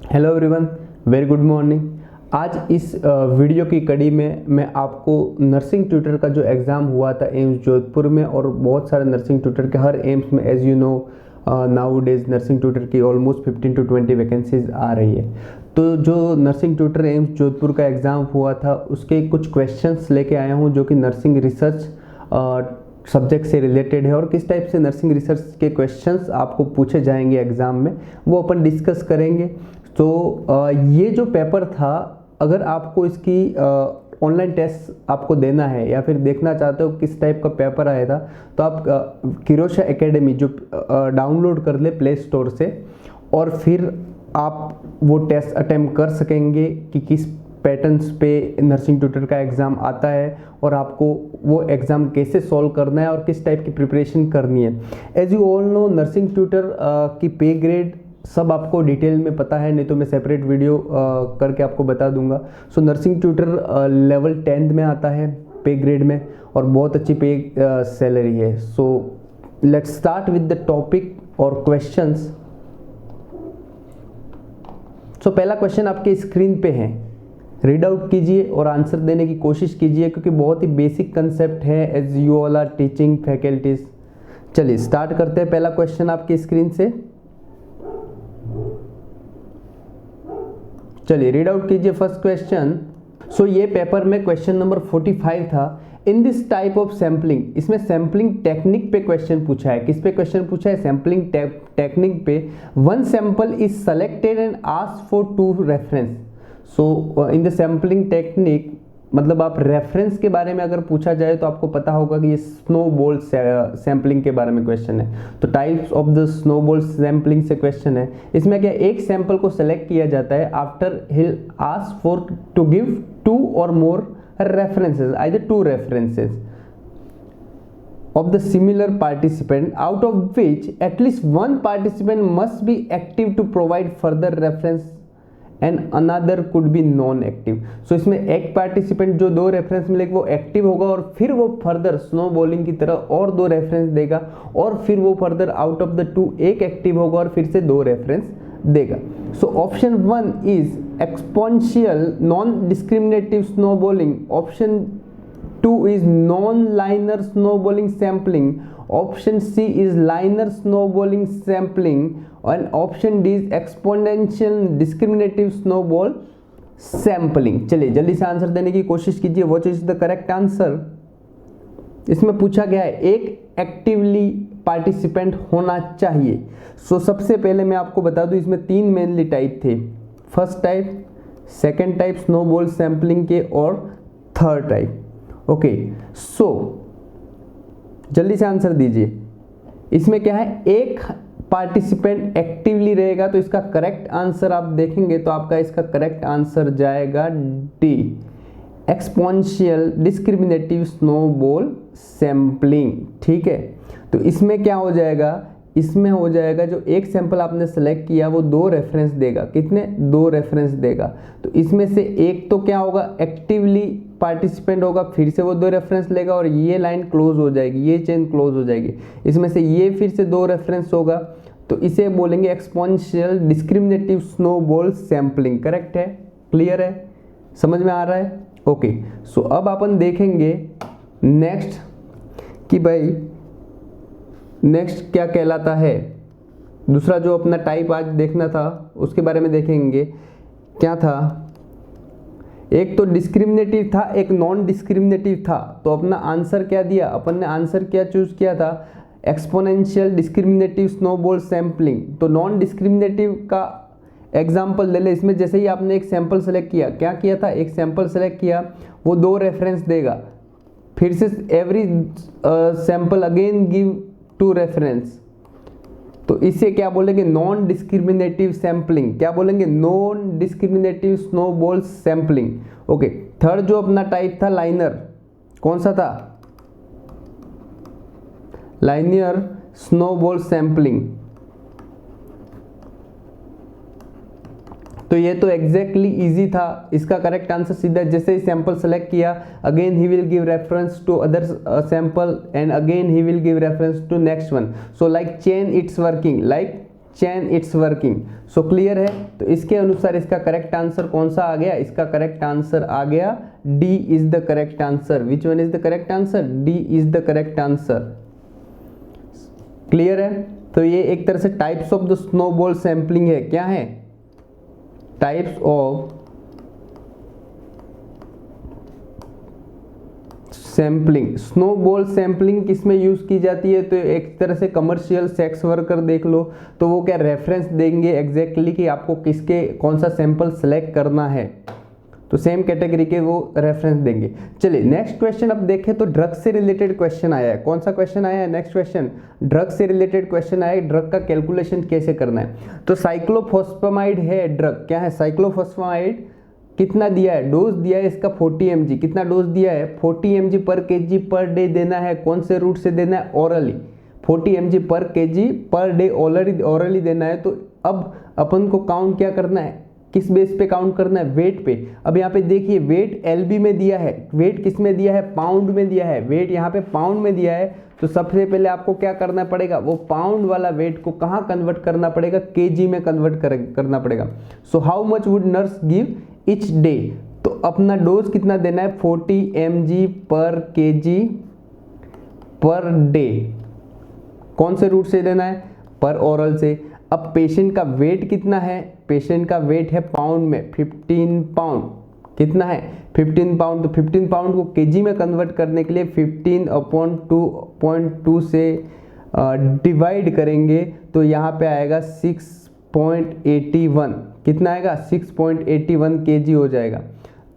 Hello everyone, very good morning. आज इस video की कड़ी में मैं आपको नर्सिंग ट्यूटर का जो एग्ज़ाम हुआ था एम्स जोधपुर में, और बहुत सारे नर्सिंग ट्यूटर के हर एम्स में as you know nowadays nursing tutor की ऑलमोस्ट 15 to 20 वैकेंसीज आ रही है। तो जो नर्सिंग ट्यूटर एम्स जोधपुर का एग्ज़ाम हुआ था उसके कुछ क्वेश्चंस लेके आया हूँ जो कि नर्सिंग रिसर्च सब्जेक्ट से रिलेटेड है, और किस टाइप से नर्सिंग रिसर्च के क्वेश्चंस आपको पूछे जाएंगे एग्ज़ाम में वो अपन डिस्कस करेंगे। तो ये जो पेपर था, अगर आपको इसकी ऑनलाइन टेस्ट आपको देना है या फिर देखना चाहते हो किस टाइप का पेपर आया था, तो आप किरोशा एकेडमी जो डाउनलोड कर ले प्ले स्टोर से, और फिर आप वो टेस्ट अटेम्प्ट कर सकेंगे कि किस पैटर्न्स पे नर्सिंग ट्यूटर का एग्ज़ाम आता है और आपको वो एग्ज़ाम कैसे सॉल्व करना है और किस टाइप की प्रिपरेशन करनी है। As you all know, nursing tutor की पे ग्रेड सब आपको डिटेल में पता है, नहीं तो मैं सेपरेट वीडियो करके आपको बता दूंगा। सो नर्सिंग ट्यूटर लेवल 10th में आता है पे ग्रेड में, और बहुत अच्छी पे सैलरी है। So let's start with the topic और क्वेश्चंस। सो पहला क्वेश्चन आपके स्क्रीन पे है, रीड आउट कीजिए और आंसर देने की कोशिश कीजिए, क्योंकि बहुत ही बेसिक कंसेप्ट है as you all are teaching faculties. चलिए स्टार्ट करते हैं पहला क्वेश्चन आपकी स्क्रीन से। चलिए रीड आउट कीजिए फर्स्ट क्वेश्चन। सो ये पेपर में क्वेश्चन नंबर 45 था। In this type of sampling, इसमें सैम्पलिंग टेक्निक पे क्वेश्चन पूछा है। किस पे क्वेश्चन पूछा है? सैम्पलिंग टेक्निक पे। One sample is selected and asked for 2 reference. So in the sampling technique, मतलब आप रेफरेंस के बारे में अगर पूछा जाए तो आपको पता होगा कि ये स्नोबॉल सैम्पलिंग के बारे में क्वेश्चन है। तो types of the snowball sampling से क्वेश्चन है। इसमें क्या, एक सैंपल को सेलेक्ट किया जाता है after he ask for to give 2 or more references, either 2 references of the similar participant, out of which at least one participant must be active to provide further reference and another could be non active. So इसमें एक participant जो 2 reference मिलेगा वो active होगा, और फिर वो further snow bowling की तरह और 2 रेफरेंस देगा, और फिर वो फर्दर आउट ऑफ द 2 एक एक्टिव होगा और फिर से 2 रेफरेंस देगा। So option 1 is exponential non discriminative snow bowling, option 2 is non-linear snowballing sampling, option C is linear snowballing sampling, and option D is exponential discriminative snowball sampling। चलिए जल्दी से answer देने की कोशिश कीजिए। What is the correct answer? इसमें पूछा गया है एक एक्टिवली पार्टिसिपेंट होना चाहिए। सो सबसे पहले मैं आपको बता दूं, इसमें 3 मेनली टाइप थे। First type, second type snowball sampling के, और थर्ड टाइप। ओके, सो जल्दी से आंसर दीजिए। इसमें क्या है, एक पार्टिसिपेंट एक्टिवली रहेगा, तो इसका करेक्ट आंसर आप देखेंगे तो आपका इसका करेक्ट आंसर जाएगा D, exponential discriminative snowball sampling. ठीक है, तो इसमें क्या हो जाएगा, इसमें हो जाएगा जो एक सैंपल आपने सेलेक्ट किया वो 2 रेफरेंस देगा। कितने? 2 रेफरेंस देगा। तो इसमें से एक तो क्या होगा, एक्टिवली पार्टिसिपेंट होगा, फिर से वो 2 रेफरेंस लेगा और ये लाइन क्लोज हो जाएगी, ये चेन क्लोज हो जाएगी। इसमें से ये फिर से 2 रेफरेंस होगा, तो इसे बोलेंगे exponential discriminative snowball sampling. Correct है? क्लियर है? समझ में आ रहा है? ओके, सो अब अपन देखेंगे नेक्स्ट कि भाई नेक्स्ट क्या कहलाता है। दूसरा जो अपना टाइप आज देखना था उसके बारे में देखेंगे। क्या था, एक तो डिस्क्रिमिनेटिव था, एक नॉन डिस्क्रिमिनेटिव था। तो अपना आंसर क्या दिया, अपन ने आंसर क्या चूज किया था, एक्सपोनेंशियल डिस्क्रिमिनेटिव स्नोबॉल सैम्पलिंग। तो नॉन डिस्क्रिमिनेटिव का एग्जाम्पल ले ले। इसमें जैसे ही आपने एक सैंपल सेलेक्ट किया, क्या किया था, एक सैंपल सेलेक्ट किया, वो 2 रेफरेंस देगा, फिर से every sample again give 2 reference. तो इसे क्या बोलेंगे, नॉन डिस्क्रिमिनेटिव सैम्पलिंग। क्या बोलेंगे, non discriminative snowball sampling. Okay, third जो अपना टाइप था लाइनर, कौन सा था, लाइनियर स्नोबॉल सैम्पलिंग। तो ये तो एग्जैक्टली इजी था। इसका करेक्ट आंसर सीधा, जैसे ही सैंपल सेलेक्ट किया, again he will give reference to other sample and again he will give reference to next one. So like chain it's working, like chain it's working. So clear है। तो इसके अनुसार इसका correct answer कौन सा आ गया? इसका करेक्ट आंसर आ गया D is the correct answer. Which one is the correct answer? D is the correct answer. Clear है। तो ये एक तरह से types of the snowball sampling है। क्या है? Types of sampling. Snowball sampling किसमें यूज की जाती है? तो एक तरह से कमर्शियल सेक्स वर्कर देख लो तो वो क्या रेफरेंस देंगे एग्जैक्टली कि आपको किसके कौन सा सैंपल सेलेक्ट करना है, तो सेम कैटेगरी के वो रेफरेंस देंगे। चलिए नेक्स्ट क्वेश्चन अब देखें तो ड्रग से रिलेटेड क्वेश्चन आया है। कौन सा क्वेश्चन आया है? नेक्स्ट क्वेश्चन ड्रग से रिलेटेड क्वेश्चन आया है। ड्रग का कैलकुलेशन कैसे करना है? तो साइक्लोफॉस्फेमाइड है ड्रग। क्या है? साइक्लोफॉस्फेमाइड कितना दिया है? डोज दिया है इसका 40 mg। कितना डोज दिया है? 40 mg पर kg पर डे देना है। कौन से रूट से देना है? ओरली। 40 mg पर kg पर डे ओरली देना है। तो अब अपन को काउंट क्या करना है? किस बेस पे काउंट करना है? वेट पे। अब यहाँ पे देखिए वेट LB में दिया है, वेट किस में दिया है? पाउंड में दिया है। वेट यहाँ पे पाउंड में दिया है तो सबसे पहले आपको क्या करना पड़ेगा? वो पाउंड वाला वेट को कहाँ कन्वर्ट करना पड़ेगा? kg में कन्वर्ट करना पड़ेगा। So how much would nurse give each day? तो अपना डोज कितना देना है? 40 mg पर kg पर डे। कौन से रूट से देना है? पर ओरल से। अब पेशेंट का वेट कितना है? पेशेंट का वेट है पाउंड में 15 पाउंड। कितना है? 15 पाउंड। तो 15 पाउंड को केजी में कन्वर्ट करने के लिए 15/2.2 से डिवाइड करेंगे तो यहाँ पे आएगा 6.81। कितना आएगा? 6.81 kg हो जाएगा।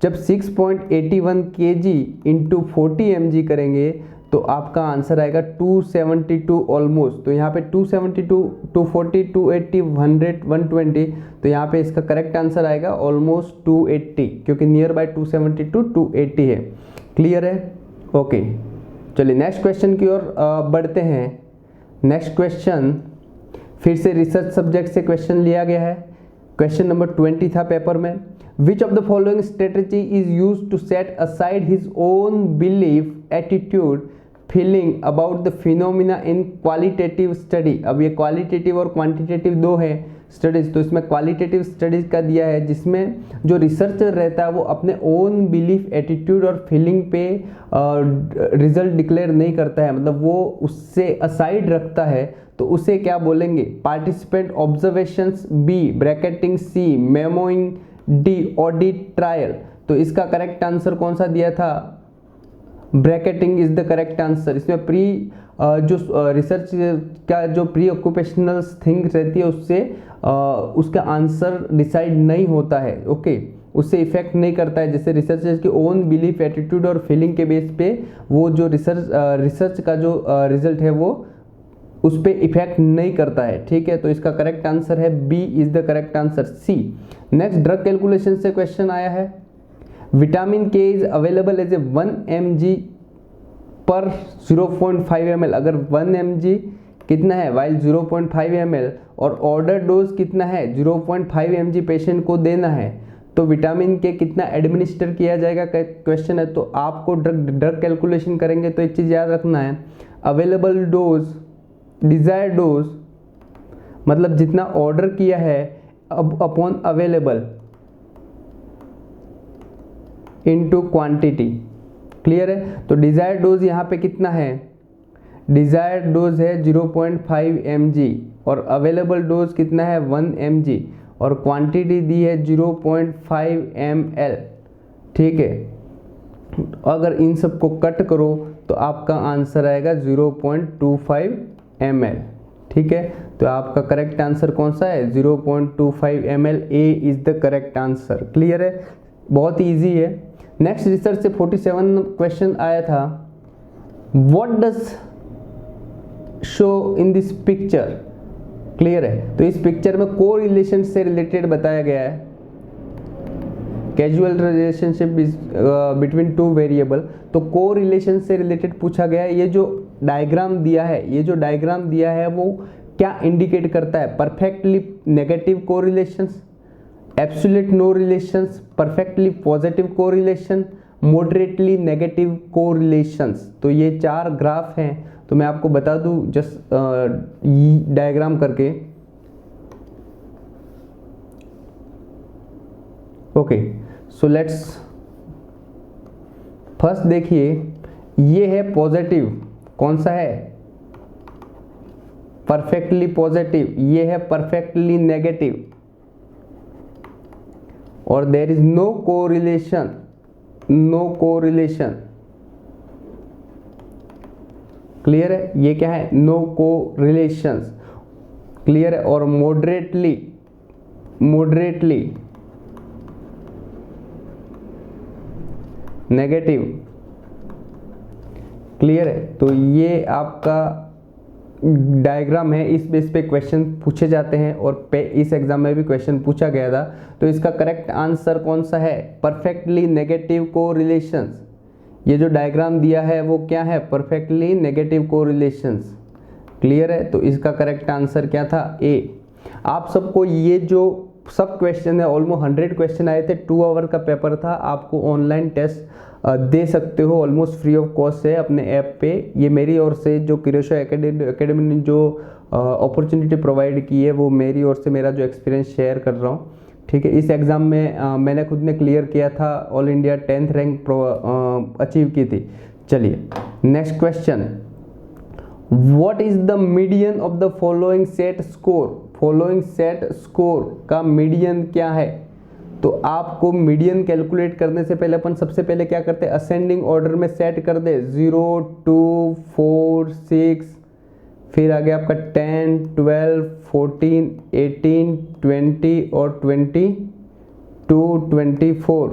जब 6.81 kg इंटू 40 mg करेंगे तो आपका आंसर आएगा 272 ऑलमोस्ट। तो यहाँ पे 272, 240, 280, 100, 120। तो यहाँ पे इसका करेक्ट आंसर आएगा ऑलमोस्ट 280 क्योंकि नियर बाय 272 280 है। क्लियर है? ओके चलिए नेक्स्ट क्वेश्चन की ओर बढ़ते हैं। नेक्स्ट क्वेश्चन फिर से रिसर्च सब्जेक्ट से क्वेश्चन लिया गया है। क्वेश्चन नंबर 20 था पेपर में। Which of the following strategy is used to set aside his own belief, attitude, feeling about the phenomena in qualitative study? अब ये क्वालिटेटिव और क्वांटिटेटिव दो है स्टडीज। तो इसमें क्वालिटेटिव स्टडीज का दिया है जिसमें जो रिसर्चर रहता है वो अपने ओन बिलीफ, एटीट्यूड और फीलिंग पे रिजल्ट डिक्लेयर नहीं करता है, मतलब वो उससे असाइड रखता है। तो उसे क्या बोलेंगे? पार्टिसिपेंट ऑब्जर्वेशंस, बी ब्रैकेटिंग, सी मेमोइंग, डी ऑडिट ट्रायल। तो इसका करेक्ट आंसर कौन सा दिया था? Bracketing is the correct answer. इसमें प्री जो रिसर्च का जो प्री ऑक्यूपेशनल थिंग रहती है उससे उसका आंसर डिसाइड नहीं होता है। ओके उससे इफेक्ट नहीं करता है। जैसे रिसर्चर्स की ओन बिलीफ, एटीट्यूड और फीलिंग के बेस पे वो जो रिसर्च का जो रिजल्ट है वो उस पर इफेक्ट नहीं करता है। ठीक है, तो इसका करेक्ट आंसर है B is the correct answer, C. Next drug calculation से क्वेश्चन आया है। Vitamin K is available as a 1 mg पर 0.5 ml। अगर 1 mg कितना है? वाइल 0.5 ml और ऑर्डर डोज कितना है? 0.5 mg पेशेंट को देना है तो विटामिन के कितना एडमिनिस्टर किया जाएगा क्वेश्चन है। तो आपको ड्रग कैलकुलेशन करेंगे तो एक चीज़ याद रखना है, अवेलेबल डोज, डिजायर्ड डोज मतलब जितना ऑर्डर किया है upon available into quantity. Clear है? तो डिजायर्ड डोज यहाँ पे कितना है? डिजायर्ड डोज है 0.5 mg और अवेलेबल डोज कितना है? 1 mg और क्वांटिटी दी है 0.5 ml। ठीक है, अगर इन सब को कट करो तो आपका आंसर आएगा 0.25 ml। ठीक है, तो आपका करेक्ट आंसर कौन सा है? 0.25 ml। A is the correct answer. Clear है? बहुत इजी है। नेक्स्ट रिसर्च से 47 क्वेश्चन आया था। What does show in this picture? Clear है? तो इस पिक्चर में को रिलेशन से रिलेटेड बताया गया है, casual relationship between two variable. तो को रिलेशन से रिलेटेड पूछा गया है। ये जो डायग्राम दिया है, ये जो डायग्राम दिया है वो क्या इंडिकेट करता है? Perfectly negative correlations, absolute no relations, perfectly positive correlation, moderately negative correlations. तो ये 4 ग्राफ हैं। तो मैं आपको बता दूं जस्ट डायग्राम करके। ओके, सो लेट्स फर्स्ट देखिए, ये है पॉजिटिव, कौन सा है, परफेक्टली पॉजिटिव, ये है परफेक्टली नेगेटिव, और there is no correlation, no correlation, clear है, ये क्या है, नो कोरिलेशंस, क्लियर है, और मॉडरेटली, मॉडरेटली नेगेटिव, क्लियर है। तो ये आपका डायग्राम है, इस बेस पे क्वेश्चन पूछे जाते हैं और इस एग्जाम में भी क्वेश्चन पूछा गया था। तो इसका करेक्ट आंसर कौन सा है, परफेक्टली नेगेटिव कोरिलेशंस। ये जो डायग्राम दिया है वो क्या है, परफेक्टली नेगेटिव कोरिलेशंस, क्लियर है। तो इसका करेक्ट आंसर क्या था, ए। आप सबको ये जो सब क्वेश्चन है, ऑलमोस्ट 100 क्वेश्चन आए थे, 2 आवर का पेपर था, आपको ऑनलाइन टेस्ट दे सकते हो, ऑलमोस्ट फ्री ऑफ कॉस्ट है अपने ऐप पे। ये मेरी ओर से जो क्यूरेशो एकेडमी ने जो अपॉर्चुनिटी प्रोवाइड की है, वो मेरी ओर से मेरा जो एक्सपीरियंस शेयर कर रहा हूँ, ठीक है। इस एग्ज़ाम में मैंने खुद ने क्लियर किया था, all India 10th rank achieve की थी। चलिए next question, what is the median of the following set score, following set score का मीडियन क्या है। तो आपको मीडियन कैलकुलेट करने से पहले अपन सबसे पहले क्या करते हैं, असेंडिंग ऑर्डर में सेट कर दे, 0 2 4 6, फिर आगे आपका 10 12 14 18 20 और 22 24।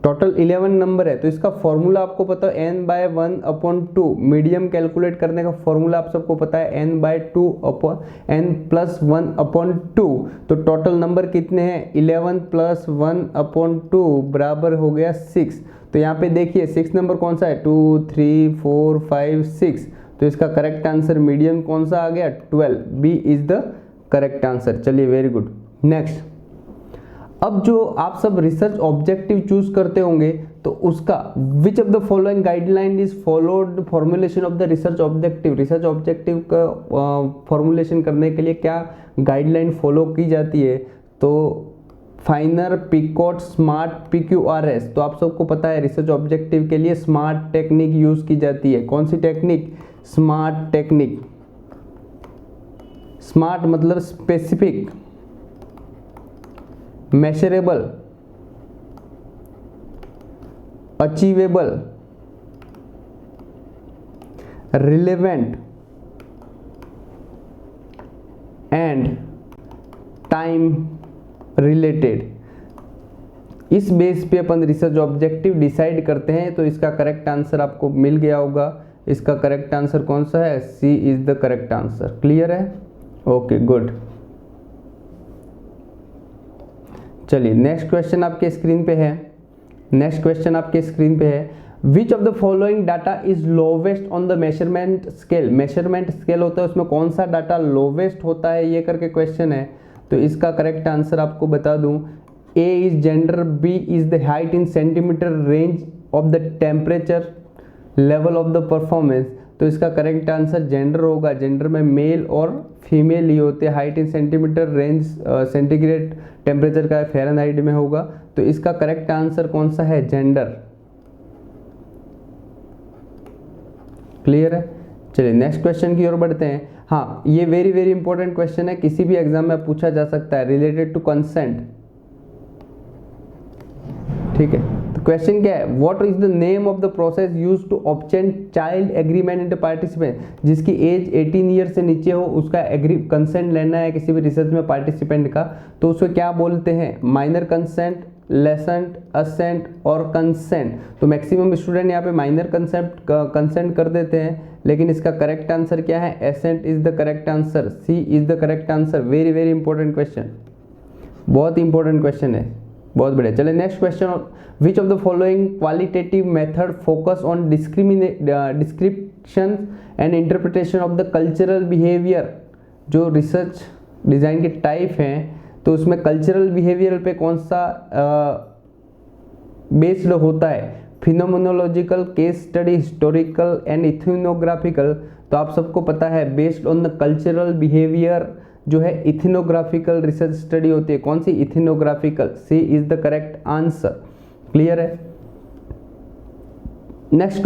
टोटल 11 नंबर है। तो इसका फॉर्मूला आपको पता है n/1/2, मीडियम कैलकुलेट करने का फॉर्मूला आप सबको पता है n/2/n+1/2। तो टोटल नंबर कितने हैं, 11 + 1/2 बराबर हो गया 6। तो यहाँ पे देखिए 6 नंबर कौन सा है, 2 3 4 5 6। तो इसका करेक्ट आंसर मीडियम कौन सा आ गया, 12, B is the correct answer. चलिए वेरी गुड। नेक्स्ट, अब जो आप सब रिसर्च ऑब्जेक्टिव चूज करते होंगे, तो उसका विच of the following guideline is followed formulation of the research objective, research objective का फॉर्मुलेशन करने के लिए क्या गाइडलाइन फॉलो की जाती है। तो फाइनर, पिकॉट, स्मार्ट, PQRS। तो आप सबको पता है रिसर्च ऑब्जेक्टिव के लिए स्मार्ट टेक्निक यूज की जाती है। कौन सी टेक्निक, स्मार्ट टेक्निक। स्मार्ट मतलब specific, measurable, achievable, relevant and time related. इस बेस पे अपन रिसर्च ऑब्जेक्टिव डिसाइड करते हैं। तो इसका करेक्ट आंसर आपको मिल गया होगा। इसका करेक्ट आंसर कौन सा है, C is the correct answer. Clear है, ओके गुड। चलिए नेक्स्ट क्वेश्चन आपके स्क्रीन पे है, नेक्स्ट क्वेश्चन आपके स्क्रीन पे है, which of the following data is lowest on the measurement scale. Measurement scale होता है, उसमें कौन सा डाटा लोवेस्ट होता है, ये करके क्वेश्चन है। तो इसका करेक्ट आंसर आपको बता दूं, A is gender, B is the height in centimeter, range of the temperature, level of the performance. तो इसका करेक्ट आंसर जेंडर होगा। जेंडर में मेल और फीमेल ही होते हैं। Height in centimeter, range centigrade temperature का फ़ारेनहाइट में होगा। तो इसका करेक्ट आंसर कौन सा है, जेंडर। क्लियर है। चलिए नेक्स्ट क्वेश्चन की ओर बढ़ते हैं। हाँ, ये वेरी वेरी इंपॉर्टेंट क्वेश्चन है, किसी भी एग्जाम में पूछा जा सकता है, रिलेटेड टू कंसेंट। ठीक है, तो क्वेश्चन क्या है, what is the name of the process used to obtain child agreement in the participant. जिसकी एज 18 ईयर से नीचे हो, उसका कंसेंट लेना है किसी भी रिसर्च में पार्टिसिपेंट का, तो उसको क्या बोलते हैं, माइनर कंसेंट, लेसेंट, असेंट और कंसेंट। तो मैक्सिमम स्टूडेंट यहाँ पे माइनर कंसेंट कर देते हैं, लेकिन इसका करेक्ट आंसर क्या है, assent is the correct answer, C is the correct answer. Very very important question, बहुत इंपॉर्टेंट क्वेश्चन है, बहुत बढ़िया। चलिए next question, which of the following qualitative method focus on description and interpretation of the cultural behaviour. जो research design के type हैं, तो उसमें कल्चरल बिहेवियर पे कौन सा बेस्ड होता है, phenomenological, case study, historical and ethnographical. तो आप सबको पता है based on the cultural behaviour जो है इथनोग्राफिकल रिसर्च स्टडी होती है। कौन सी? Ethnographical. C is the correct answer. Clear है? नेक्स्ट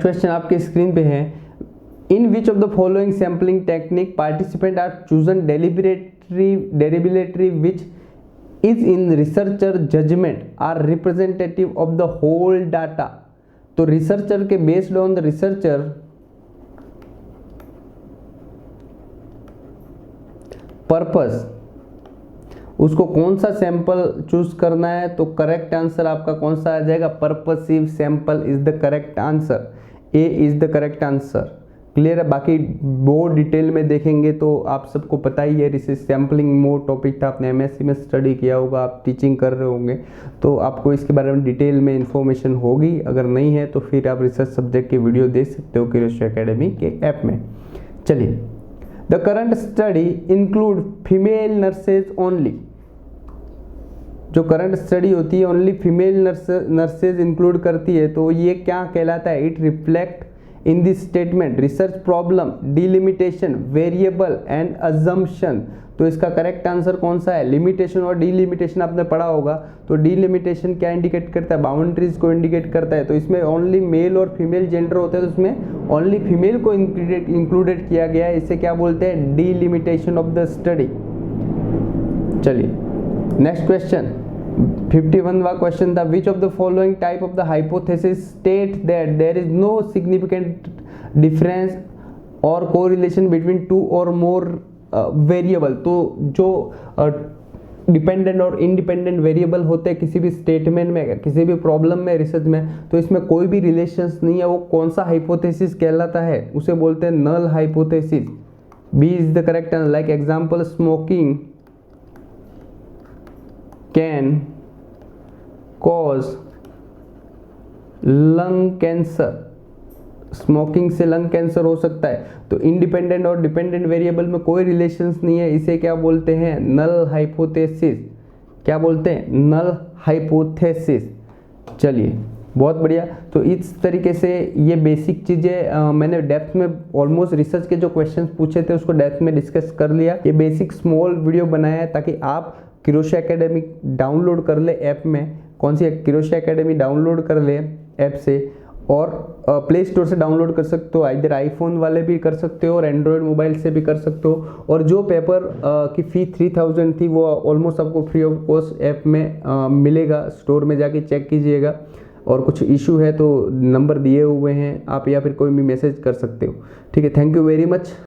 क्वेश्चन आपके स्क्रीन पे है, in which of the following sampling technique participant are chosen deliberately which is in researcher judgement are representative of the whole data. तो researcher के based on the researcher purpose उसको कौन सा sample choose करना है, तो करेक्ट आंसर आपका कौन सा आ जाएगा? Purposive sample is the correct answer. A is the correct answer. Clear है? बाकी बहुत डिटेल में देखेंगे तो आप सबको पता ही है, रिसर्च सैम्पलिंग मोर टॉपिक था, आपने एमएससी में स्टडी किया होगा, आप टीचिंग कर रहे होंगे तो आपको इसके बारे में डिटेल में इंफॉर्मेशन होगी। अगर नहीं है तो फिर आप रिसर्च सब्जेक्ट की वीडियो देख सकते हो क्यूरोसिटी एकेडमी के ऐप में। चलिए, the current study include female nurses only. जो करंट स्टडी होती है ओनली फीमेल नर्सेज इंक्लूड करती है, तो ये क्या कहलाता है? It reflect in this statement research problem, delimitation, variable and assumption. तो इसका करेक्ट आंसर कौन सा है? लिमिटेशन और डिलिमिटेशन आपने पढ़ा होगा। तो डिलिमिटेशन क्या इंडिकेट करता है? बाउंड्रीज को इंडिकेट करता है। तो इसमें ओनली मेल और फीमेल जेंडर होते हैं, तो इसमें ओनली फीमेल को इंक्लूडेड किया गया है। इसे क्या बोलते हैं? Delimitation of the study. चलिए नेक्स्ट क्वेश्चन, 51वां क्वेश्चन था, which of the following type of the hypothesis state that there is no significant difference or correlation between two or more variable. तो जो डिपेंडेंट और इंडिपेंडेंट वेरिएबल होते हैं किसी भी स्टेटमेंट में, किसी भी प्रॉब्लम में, रिसर्च में, तो इसमें कोई भी रिलेशंस नहीं है, वो कौन सा हाइपोथेसिस कहलाता है? उसे बोलते हैं null hypothesis. B is the correct answer. Like example, smoking can cause lung cancer. Smoking से लंग कैंसर हो सकता है। तो इंडिपेंडेंट और डिपेंडेंट वेरिएबल में कोई रिलेशंस नहीं है, इसे क्या बोलते हैं? Null hypothesis. क्या बोलते हैं? Null hypothesis. चलिए बहुत बढ़िया। तो इस तरीके से ये बेसिक चीज़ें मैंने डेप्थ में ऑलमोस्ट रिसर्च के जो क्वेश्चंस पूछे थे उसको डेप्थ में डिस्कस कर लिया। ये बेसिक स्मॉल वीडियो बनाया है ताकि आप क्यूरोसिटी एकेडमी डाउनलोड कर ले ऐप में। कौन सी? क्यूरोसिटी एकेडमी डाउनलोड कर ले ऐप से, और प्ले स्टोर से डाउनलोड कर सकते हो। इधर आईफोन वाले भी कर सकते हो और एंड्रॉयड मोबाइल से भी कर सकते हो। और जो पेपर की फ़ी 3000 थी वो ऑलमोस्ट आपको फ्री ऑफ कॉस्ट ऐप में मिलेगा। स्टोर में जाके चेक कीजिएगा, और कुछ इशू है तो नंबर दिए हुए हैं आप, या फिर कोई भी मैसेज कर सकते हो। ठीक है, थैंक यू वेरी मच।